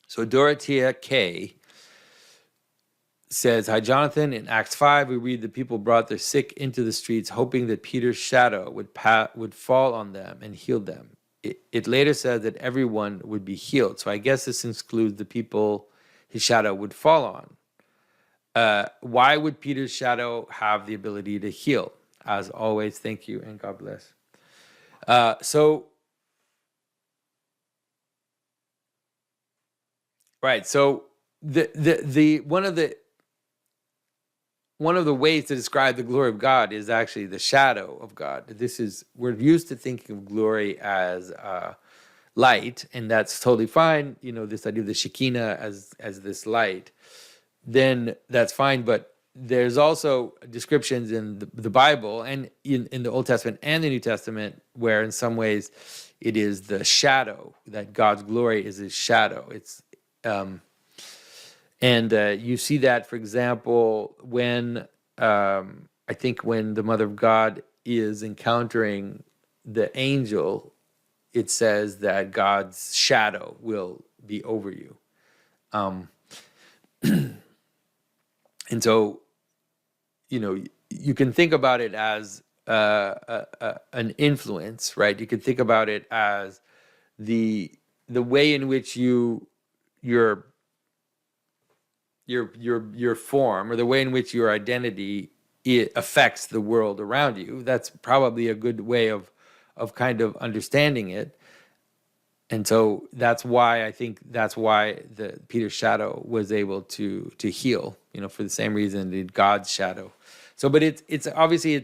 So Dorothea K. says, "Hi, Jonathan. In Acts 5, we read the people brought their sick into the streets, hoping that Peter's shadow would fall on them and heal them. It later says that everyone would be healed. So I guess this includes the people his shadow would fall on. Why would Peter's shadow have the ability to heal? As always, thank you and God bless." Right. So the one of the ways to describe the glory of God is actually the shadow of God. We're used to thinking of glory as light, and that's totally fine. This idea of the Shekinah as this light, then that's fine. But there's also descriptions in the Bible and in the Old Testament and the New Testament where in some ways it is the shadow, that God's glory is his shadow. And you see that, for example, when I think when the Mother of God is encountering the angel, it says that God's shadow will be over you. And so, you can think about it as an influence, right? You can think about it as the way in which your form, or the way in which your identity affects the world around you. That's probably a good way of kind of understanding it. And so that's why I think the Peter's shadow was able to heal, for the same reason did God's shadow. So, but it's obviously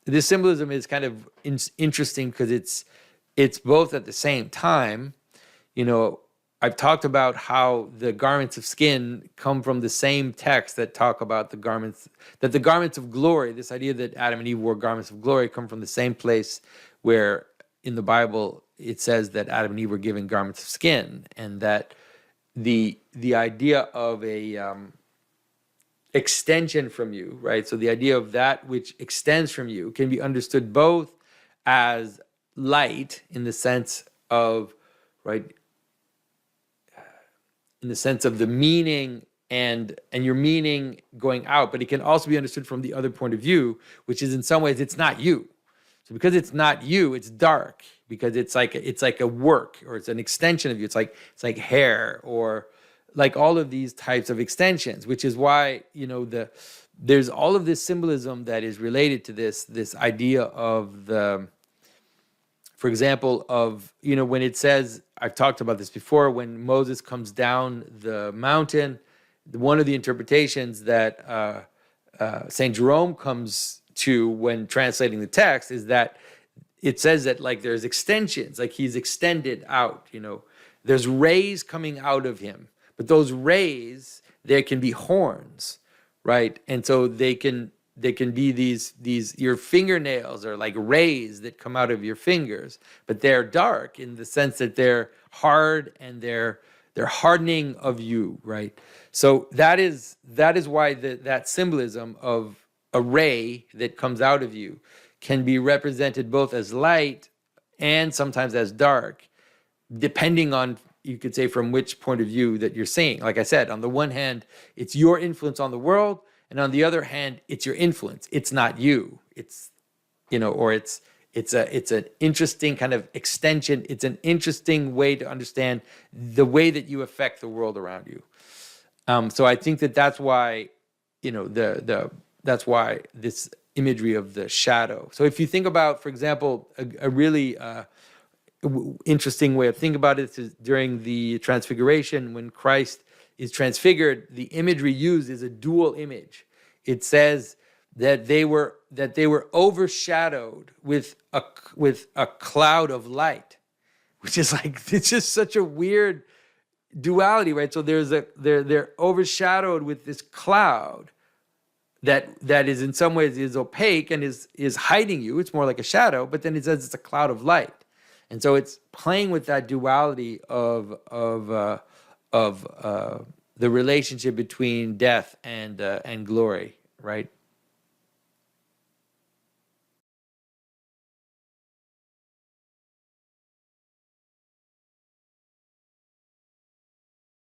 this symbolism is kind of interesting because it's both at the same time. I've talked about how the garments of skin come from the same text that talk about the garments of glory. This idea that Adam and Eve wore garments of glory come from the same place where in the Bible it says that Adam and Eve were given garments of skin, and that the idea of a extension from you, right? So the idea of that which extends from you can be understood both as light in the sense of, right, in the sense of the meaning and your meaning going out, but it can also be understood from the other point of view, which is in some ways it's not you. So because it's not you, it's dark, because it's like a work, or it's an extension of you. It's like hair, or like all of these types of extensions, which is why there's all of this symbolism that is related to this idea of for example, of, when it says, I've talked about this before, when Moses comes down the mountain, one of the interpretations that St. Jerome comes to when translating the text is that it says that like there's extensions, like he's extended out, there's rays coming out of him, but those rays, there can be horns, right? And so they can be these your fingernails are like rays that come out of your fingers, but they're dark in the sense that they're hard and they're hardening of you, right? So that is why that symbolism of a ray that comes out of you can be represented both as light and sometimes as dark, depending on, you could say, from which point of view that you're seeing. Like I said, on the one hand, it's your influence on the world, and on the other hand, it's your influence. It's not you. It's, or it's an interesting kind of extension. It's an interesting way to understand the way that you affect the world around you. So I think that's why, that's why this imagery of the shadow. So if you think about, for example, a really interesting way of thinking about it is during the Transfiguration, when Christ is transfigured, the imagery used is a dual image. It says that they were overshadowed with a cloud of light, which is like, it's just such a weird duality, right? So they're overshadowed with this cloud that is in some ways is opaque and is hiding you. It's more like a shadow, but then it says it's a cloud of light. And so it's playing with that duality of the relationship between death and glory, right?